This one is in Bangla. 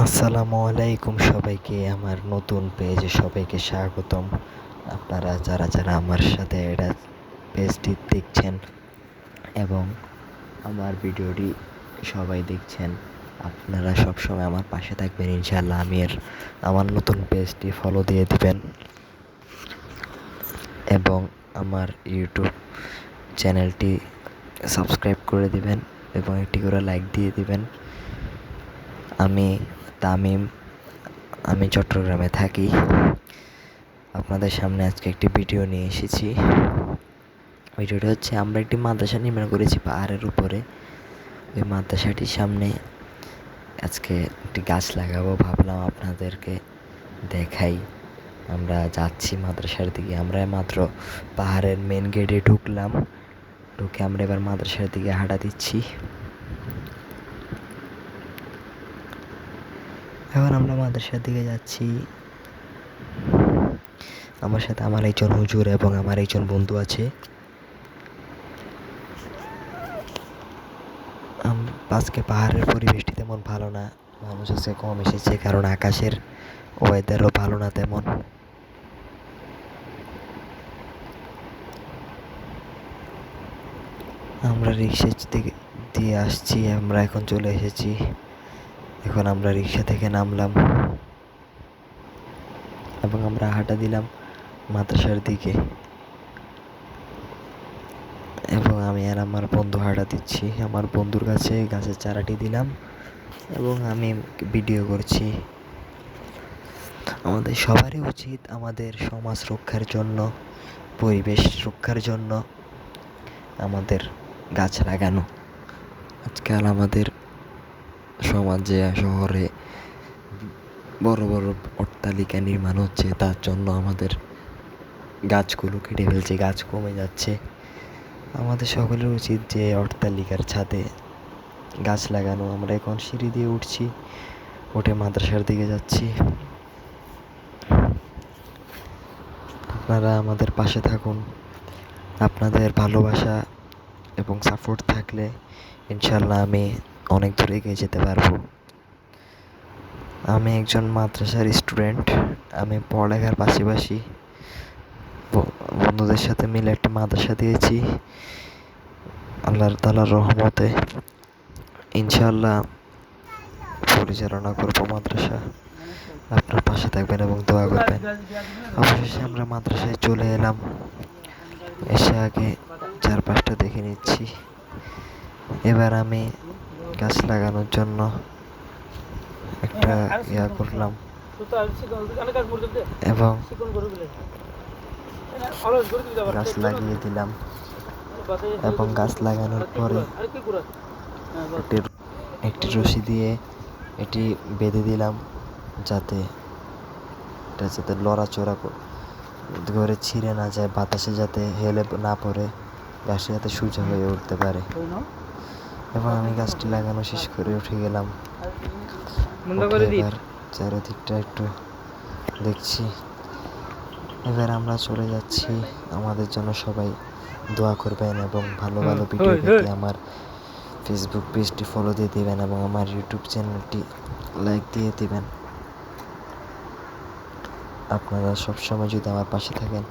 আসসালামু আলাইকুম সবাইকে, আমার নতুন পেজে সবাইকে স্বাগতম। আপনারা যারা যারা আমার সাথে এটা পেজটি দেখছেন এবং আমার ভিডিওটি সবাই দেখছেন, আপনারা সবসময় আমার পাশে থাকবেন ইনশাআল্লাহ। আমার নতুন পেজটি ফলো দিয়ে দিবেন এবং আমার ইউটিউব চ্যানেলটি সাবস্ক্রাইব করে দিবেন এবং একটি করে লাইক দিয়ে দিবেন। আমি তামিম, আমি চট্টগ্রামে থাকি। আপনাদের সামনে আজকে একটি ভিডিও নিয়ে এসেছি। ভিডিওটা হচ্ছে, আমরা একটি মাদ্রাসা নির্মাণ করেছি পাহাড়ের উপরে। ওই মাদ্রাসাটির সামনে আজকে একটি গাছ লাগাবো, ভাবলাম আপনাদেরকে দেখাই। আমরা যাচ্ছি মাদ্রাসার দিকে। আমরা মাত্র পাহাড়ের মেন গেটে ঢুকলাম, ঢুকে আমরা এবার মাদ্রাসার দিকে হাঁটা দিচ্ছি। এবার আমরা মাদ্রাসার দিকে যাচ্ছি। আমার সাথে আমার একজন হুজুর এবং আমার একজন বন্ধু আছে। আজকে পাহাড়ের পরিবেশটি তেমন ভালো না, মানুষ আজকে কম এসেছে, কারণ আকাশের ওয়েদারও ভালো না তেমন। আমরা রিক্সা দিয়ে আসছি, আমরা এখন চলে এসেছি। এখন আমরা রিক্সা থেকে নামলাম এবং আমরা হাঁটা দিলাম মাদ্রাসার দিকে, এবং আমি আর আমার বন্ধু হাঁটা দিচ্ছি। আমার বন্ধুর কাছে গাছের চারাটি দিলাম এবং আমি ভিডিও করছি। আমাদের সবারই উচিত আমাদের সমাজ রক্ষার জন্য, পরিবেশ রক্ষার জন্য আমাদের গাছ লাগানো। আজকাল আমাদের সমাজে, শহরে বড় বড় অট্টালিকা নির্মাণ হচ্ছে, তার জন্য আমাদের গাছগুলো কেটে ফেলছে, গাছ কমে যাচ্ছে। আমাদের সকলের উচিত যে অট্টালিকার ছাদে গাছ লাগানো। আমরা এখন সিঁড়ি দিয়ে উঠছি, উঠে মাদ্রাসার দিকে যাচ্ছি। আপনারা আমাদের পাশে থাকুন। আপনাদের ভালোবাসা এবং সাপোর্ট থাকলে ইনশাল্লাহ আমি অনেক দূর এগিয়ে যেতে পারবো। আমি একজন মাদ্রাসার স্টুডেন্ট। আমি পড়ালেখার পাশাপাশি বন্ধুদের সাথে মিলে একটা মাদ্রাসা দিয়েছি। আল্লাহ তাআলার রহমতে ইনশাল্লাহ পরিচালনা করবো মাদ্রাসা। আপনার পাশে থাকবেন এবং দোয়া করবেন। অবশেষে আমরা মাদ্রাসায় চলে এলাম। এসে আগে চারপাশটা দেখে নিচ্ছি। এবার আমি গাছ লাগানোর জন্য একটা করলাম এবং গাছ লাগিয়ে দিলাম। এবং গাছ লাগানোর পরে একটি রশি দিয়ে এটি বেঁধে দিলাম, যাতে লড়াচড়া করে ছিঁড়ে না যায়, বাতাসে যাতে হেলে না পড়ে, গাছটি যাতে সোজা হয়ে উঠতে পারে। এবং আমি গাছটি লাগানো শেষ করে উঠে গেলাম। এবার চারিদিকটা একটু দেখছি। এবার আমরা চলে যাচ্ছি। আমাদের জন্য সবাই দোয়া করবেন এবং ভালো ভালো ভিডিও পেতে আমার ফেসবুক পেজটি ফলো দিয়ে দিবেন এবং আমার ইউটিউব চ্যানেলটি লাইক দিয়ে দিবেন। আপনারা সবসময় যদি আমার পাশে থাকেন